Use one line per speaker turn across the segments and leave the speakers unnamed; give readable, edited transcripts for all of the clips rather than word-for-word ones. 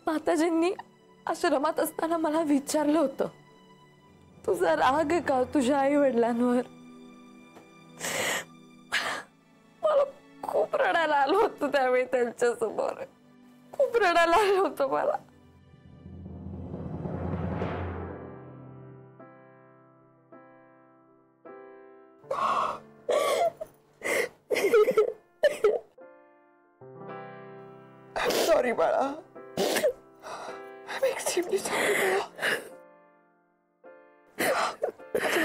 माताजींनी आश्रमात असताना मला विचारलं होतं, तुझा राग आहे का तुझ्या आई वडिलांवर? मला खूप रडायला आलं होतं त्यावेळी त्यांच्या समोर, खूप रडायला आलं होतं मला.
सॉरी बाळा, एक्स्ट्रीमली सॉरी बाळा.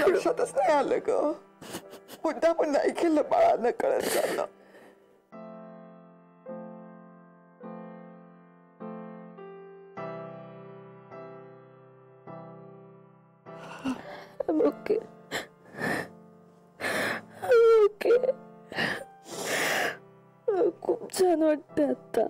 लक्षातच नाही आलं ग, मुद्दा पण नाही केलं बाळा, न कळत झालं.
ओके ओके, खूप छान वाटतं आता.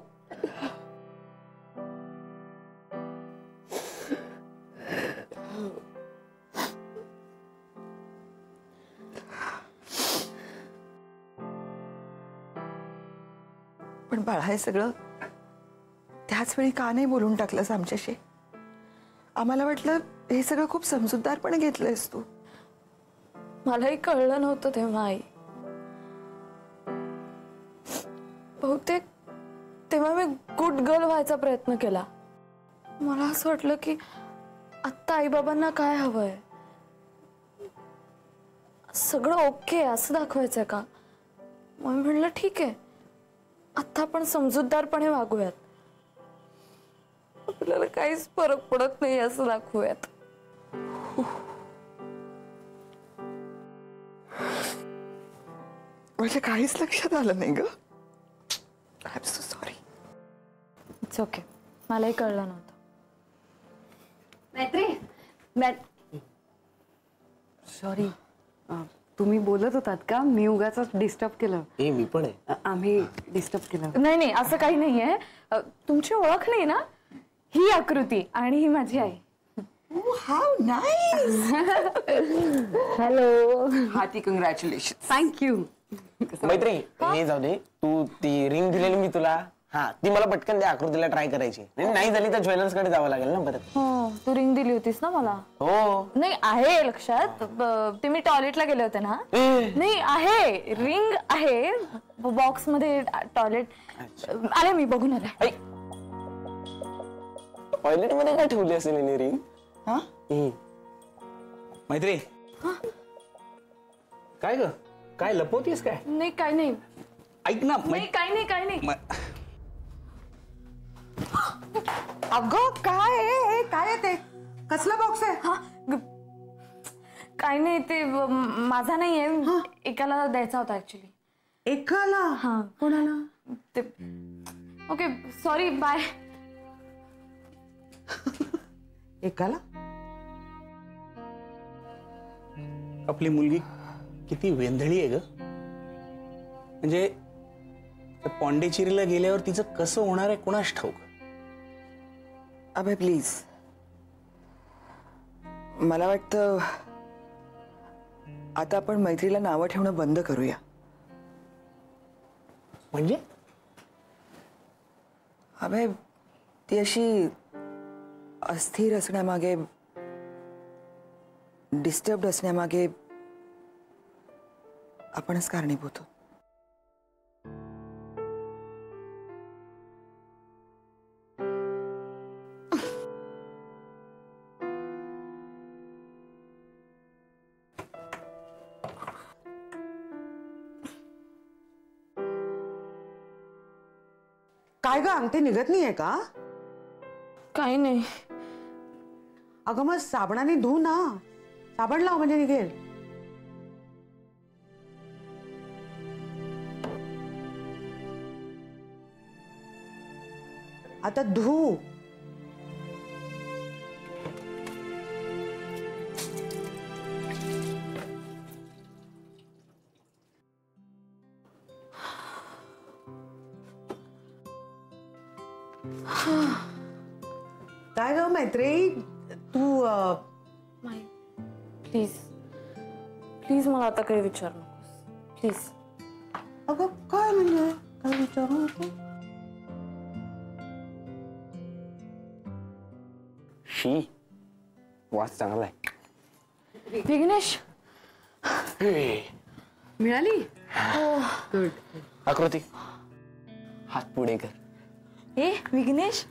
पण बाळा, हे सगळं त्याच वेळी का नाही बोलून टाकलंस आमच्याशी? आम्हाला वाटलं हे सगळं खूप समजूतदारपणे घेतलंयस तू.
मलाही कळलं नव्हतं तेव्हा आई. बहुतेक तेव्हा मी गुड गर्ल व्हायचा प्रयत्न केला. मला असं वाटलं की आत्ता आई बाबांना काय हवंय, सगळं ओके असं दाखवायचंय का? मग मी म्हणलं ठीक आहे, आता आपण समजूतदारपणे वागूयात, आपल्याला काहीच फरक पडत नाही असं दाखवूयात.
म्हणजे काहीच लक्षात आलं नाही ग. I am so sorry.
It's okay, मलाही कळलं नव्हतं.
सॉरी, तुम्ही बोलत होतात का? मी उगाच डिस्टर्ब केलं.
मी पण आहे.
आम्ही डिस्टर्ब केलं.
नाही नाही, असं काही नाहीये. तुमची ओळख नाही ना? ही आकृती आणि ही माझी आई.
How nice.
Hello.
Hearty congratulation.
Thank you.
Maitri, हे जाऊ दे, तू ती रिंग दिलेली मी तुला, हा ती मला पटकन त्या आकृतीला ट्राय करायची. नाही झाली तर ज्वेलर्स कडे जावं लागेल ना परत.
हो, तू रिंग दिली होतीस ना मला.
हो.
नाही आहे लक्षात, ते मी टॉयलेटला गेले होते ना. नाही आहे, रिंग आहे बॉक्स मध्ये. टॉयलेट आले मी, बघून आले.
टॉयलेट मध्ये काय ठेवली असेल हिने रिंग?
हा
मैत्री, काय ग, काय लपवतीस काय?
नाही काय नाही.
ऐक ना.
नाही काय नाही, काय नाही.
अगं काय आहे, काय आहे ते? कसला बॉक्स आहे?
हा काय नाही, ते माझा नाहीये, एकाला द्यायचा होता ऍक्च्युली.
एकाला?
हा.
कोणाला?
ते ओके, सॉरी, बाय.
एकाला?
आपली मुलगी किती वेंधळी आहे ग. म्हणजे पॉंडेचेरीला गेल्यावर तिचं कसं होणार आहे कोणास ठाऊक.
अबे प्लीज, मला वाटतं आता आपण मैत्रीला नावं ठेवणं बंद करूया.
म्हणजे?
अबे ती अशी अस्थिर असण्यामागे, डिस्टर्ब्ड असण्यामागे आपणच कारणीभूत आहोत.
काय ग, अंगठी निघत नाहीये का?
काही नाही.
अगं मग साबणाने धु ना, साबण लाव म्हणजे निघेल. आता धु. काय ग मैत्री, तू
प्लीज प्लीज मला आता काही विचारू नकोस प्लीज.
अगं काय म्हणजे काय विचारू नको.
शी वास चांगला आहे.
विघ्नेश
मिळाली गुड.
आकृती हात पुढे कर.
ए विघ्नेश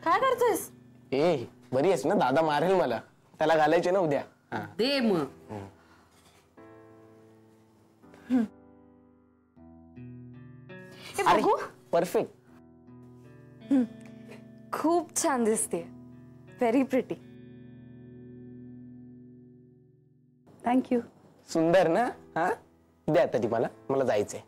काय करतोयस?
ए बरी आहेस ना? दादा मारेल मला. त्याला घालायचे ना उद्या. हा.
दे मग.
हे बघू.
परफेक्ट.
खूप छान दिसते. Very pretty.
थँक्यू.
सुंदर ना? हा द्या तरी मला जायचंय.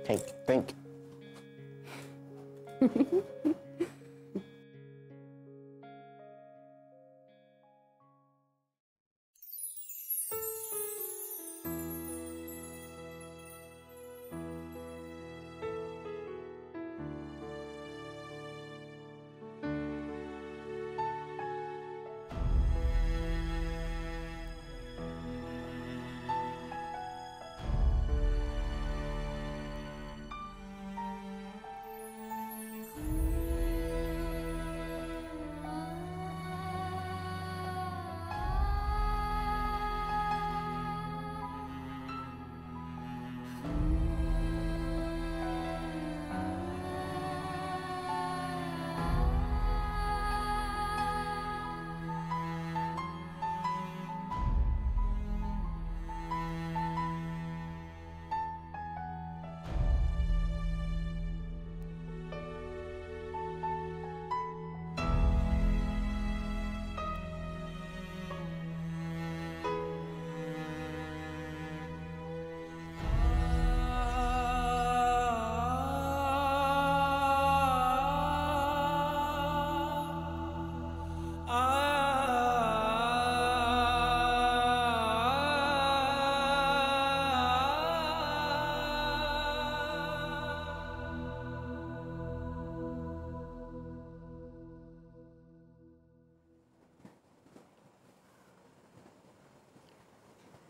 थँक्यू.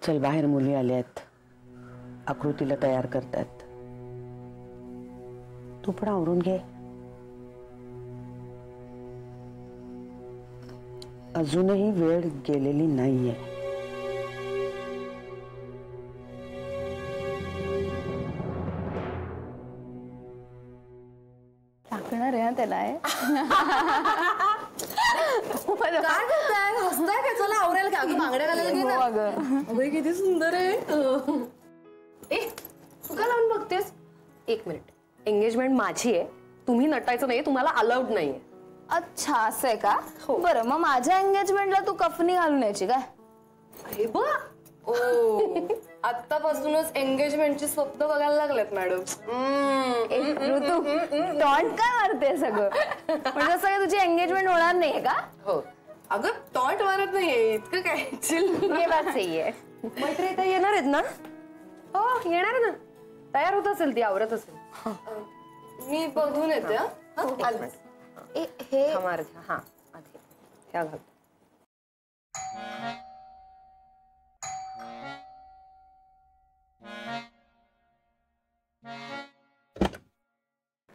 चल बाहेर मुली आल्यात, आकृतीला तयार करतात. तू पण आवरून घे. अजूनही वेळ गेलेली नाहीये.
टाकणार आहे त्याला.
काय करताय? हसताय काय? चला आवरेल का? अगं बांगड्या घालायला घे ना. अगं किती सुंदर आहे. ए तू का लावून बघतेस? एक मिनिट. एंगेजमेंट माझी आहे, तुम्ही नटायचं नाही, तुम्हाला अलाउड नाहीये.
अच्छा असं आहे का? बरं मग माझ्या एंगेजमेंटला तू कफनी घालून यायची काय?
अरे बा ओ आत्तापासूनच एंगेजमेंटची स्वप्न बघायला लागलेत मॅडम.
ऋतू टॉन्ट काय मारते सगळं? म्हणजे असं काय तुझी एंगेजमेंट होणार नाहीये का?
हो अगं टॉन्ट मारत नाहीये, इतकं काय. चिल.
ये बात सही आहे.
मैत्री इथे येणार आहेत ना? हो येणार ना. तयार होत असेल ती, आवरत असेल. मी बघून येते. आले.
हे
हा आधी ह्या घाल.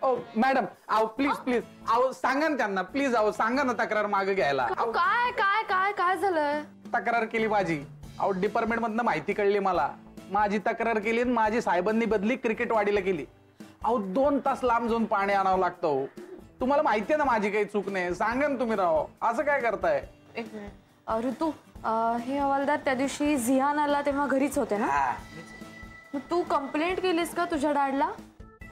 ओ मॅडम आहो प्लीज प्लीज आहो सांगा ना त्यांना प्लीज. आहो सांगा ना तक्रार मागे घ्यायला.
काय काय काय काय झालंय?
तक्रार केली माझी. अहो डिपार्टमेंट मधनं माहिती कळली मला. माझी तक्रार केली आणि माझी साहेबांनी बदली क्रिकेटवाडीला केली. अहो 2 तास लांब जाऊन पाणी आणावं लागतं. तुम्हाला माहितीये ना माझी काही चूक नाही. सांगा ना तुम्ही राहो, असं काय करताय?
ऋतू हे हवालदार त्या दिवशी झियान आला तेव्हा घरीच होते ना? मग तू कंप्लेंट केलीस का तुझ्या डॅडला?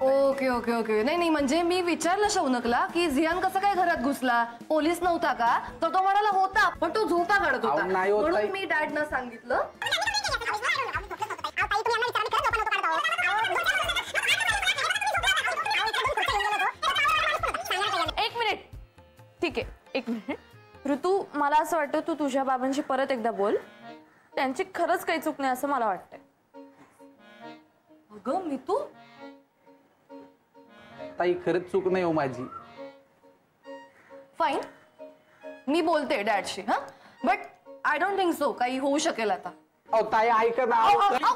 Okay okay okay. नाही नाही म्हणजे मी विचारलं शौनकला की झियान कसं काय घरात घुसला, पोलीस नव्हता का? तर तो म्हणाला होता, पण तो झोपा काढत होता.
नाही होत
म्हणून मी डॅडना सांगितलं.
एक मिनिट. ठीक आहे एक मिनिट. ऋतू मला असं वाटतं तू तुझ्या बाबांशी परत एकदा बोल. त्यांची खरंच काही चूक नाही असं मला वाटतंय.
अगं मी तू
ताई खरंच चूक नाही हो माझी.
फाईन मी बोलते डॅडशी. हा but I don't think so काही होऊ शकेल आता.
अहो ताई ऐका ना.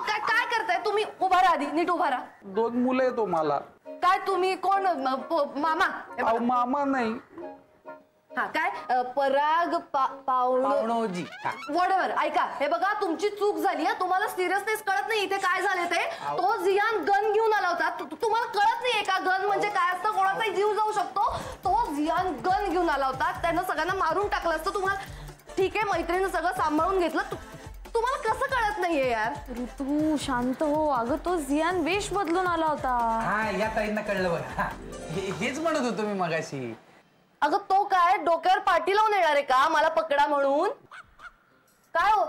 काय करताय तुम्ही? उभा राहा आधी, नीट उभा राहा.
2 मुलं आहे तुम्हाला.
काय तुम्ही कोण? मामा?
अहो मामा नाही,
हा काय पराग
पावणोजी.
वॉटेवर. ऐका, हे बघा तुमची चूक झाली आहे. तुम्हाला सिरियसनेस कळत नाही इथे काय झाले ते. तो जियान गन घेऊन आला होता. तुम्हाला कळत नाहीये का गन म्हणजे काय असतं? कोणाचाही जीव जाऊ शकतो. तो जियान गन घेऊन आला होता. त्यानं सगळ्यांना मारून टाकलं असतं. तुम्हाला ठीक आहे मैत्रिणीनं सगळं सांभाळून घेतलं. तुम्हाला कसं कळत नाहीये यार?
ऋतू शांत हो. अगं तो जियान वेश बदलून आला होता.
हा या ताईंना कळलं बघा. हेच म्हणत होतो मी मगाशी.
अगं तो काय डोक्यावर पाठी लावून येणार आहे का मला पकडा म्हणून? काय हो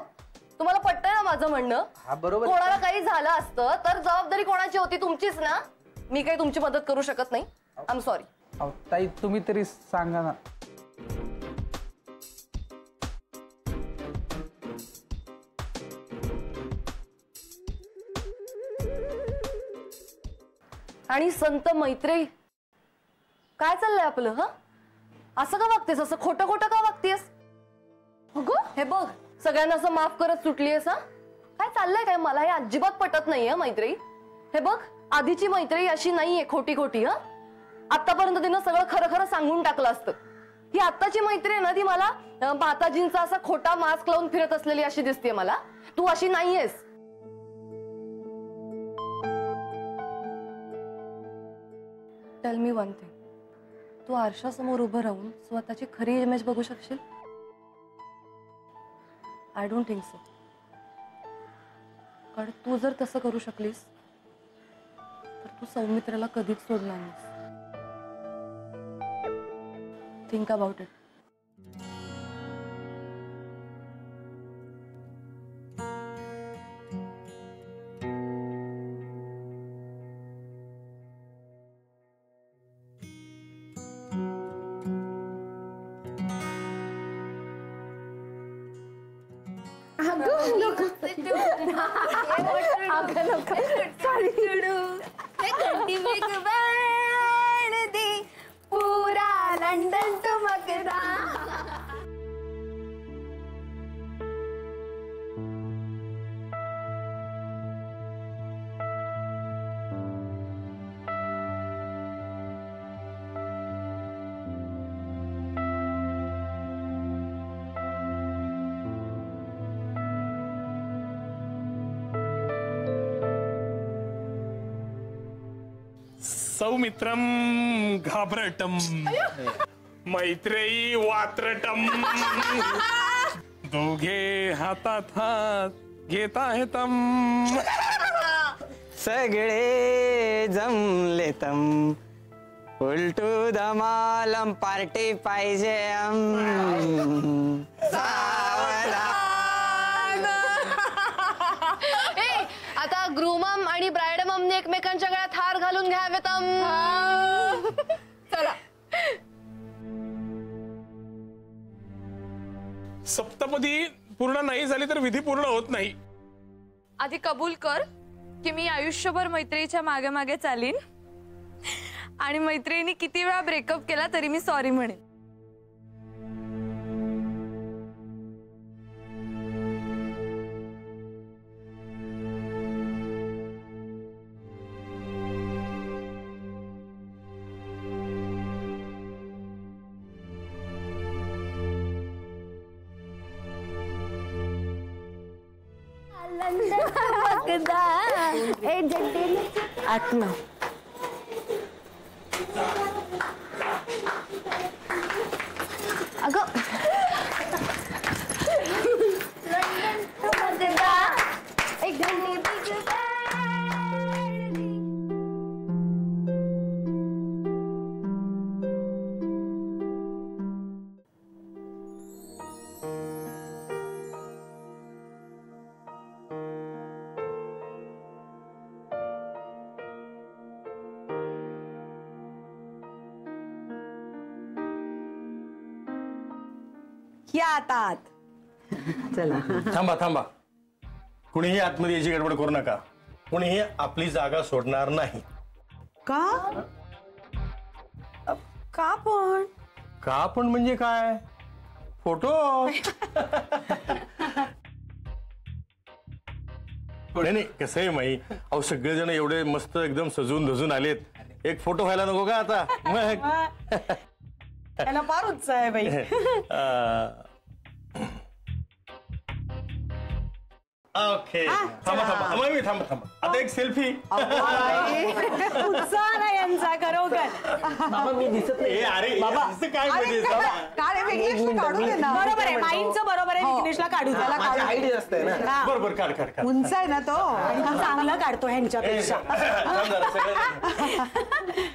तुम्हाला पटतंय ना माझं म्हणणं?
हा बरोबर.
कोणाला काही झालं असतं तर जबाबदारी कोणाची होती? तुमचीच ना. मी काही तुमची मदत करू शकत नाही. I am sorry.
अहो ताई तुम्ही तरी सांगा ना.
आणि संत मैत्री काय चाललंय आपलं? ह असं का वागतेस? असं खोटं खोटं का वागतेस? अगं हे बघ सगळ्यांना असं माफ करत सुटलीयस. हा काय चाललंय काय? मला हे अजिबात पटत नाहीये मैत्री. हे बघ आधीची मैत्री अशी नाहीये खोटी खोटी. हा आतापर्यंत तिनं सगळं खरं खरं सांगून टाकलं असतं. ही आत्ताची मैत्री आहे ना ती मला माताजींचा असा खोटा मास्क लावून फिरत असलेली अशी दिसतेय मला. तू अशी नाहीयेस. Tell me one thing. तू आरशासमोर उभं राहून स्वतःची खरी इमेज बघू शकशील? I don't think so. कारण तू जर तसं करू शकलीस तर तू सौमित्राला कधीच सोडणार नाहीस. Think about it.
पूरा लंडन चमकदा.
सौमित्रम घाबरटम मैत्रेयी वात्रटम दोघे हातात हात घेत आहेतम
सगळे जमलेतम उलटू धमालम पार्टी पाहिजे.
आता ग्रूमम आणि ब्रायडममने एकमेकांच्या गळ्यात हार घालून घ्यावेत. चला.
सप्तपदी पूर्ण नाही झाली तर विधी पूर्ण होत नाही.
आधी कबूल कर की मी आयुष्यभर मैत्रीच्या मागे मागे चालीन आणि मैत्रिणी किती वेळा ब्रेकअप केला तरी मी सॉरी म्हणेन.
आत्मा अगं
या आता चला.
थांबा थांबा. कुणीही आतमध्ये याची गडबड करू नका. कुणीही आपली जागा सोडणार नाही.
का? का पण?
का पण म्हणजे काय? फोटो. नाही नाही कसं आहे माई, अहो सगळेजण एवढे मस्त एकदम सजून धजून आलेत, एक फोटो व्हायला नको का आता? मग
त्याला फार उत्साह आहे बाई.
ओके थांबा थांबा मग मी थांबा आता एक सेल्फी.
उत्साह नाही यांचा खरोखर.
मी दिसत नाही.
अरे असं काय मध्ये
काय विघ्नेशला काढू दे ना.
बरोबर आहे, माईंचं बरोबर आहे. विघ्नेशला काढू त्याला
माझी
काढू.
हाईट जास्त आहे ना.
बरोबर काढ काढ काढ.
उंच आहे ना तो.
आणि तू चांगलं काढतो ह्यांच्यापेक्षा.
थांब जरा, सगळं-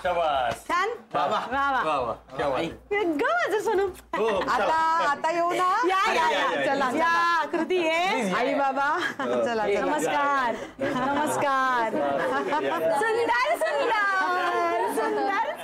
शाबास.
छान.
बाबा
वा वा.
वा वा क्या बात.
ग माझं सोनू.
हो हो, चला.
आता येऊ ना.
या या
या,
या
या,
चला
या.
या कृती ये.
आई बाबा चला चला.
नमस्कार नमस्कार. सुंदर सुंदर सुंदर.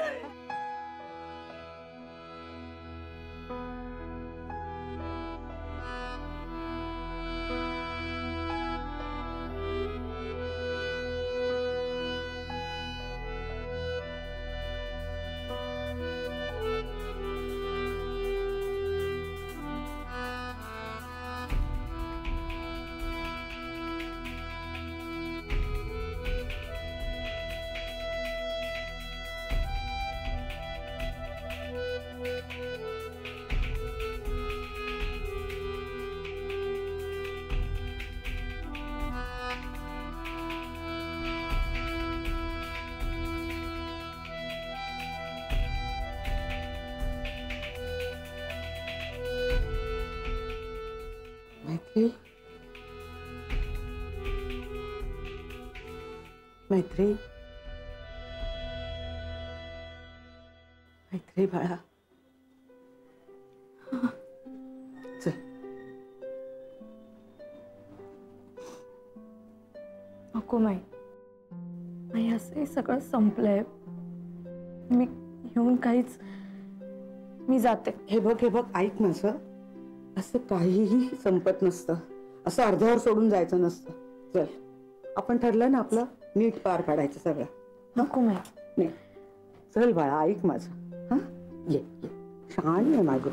मैत्री मैत्री मैत्री बाळा. चल.
नको माई, आई असं हे सगळं संपलंय. मी येऊन काहीच, मी जाते.
हे बघ ऐक माझं, असं काहीही संपत नसतं. असं अर्ध्यावर सोडून जायचं नसतं. चल आपण ठरलं ना आपलं नीट पार पाडायचं सगळं.
नको माई.
नाही चल बाळा ऐक माझं. हा ये ये छान आहे माझं.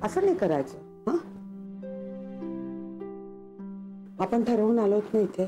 असं नाही करायचं. हा आपण ठरवून आलोत ना इथे.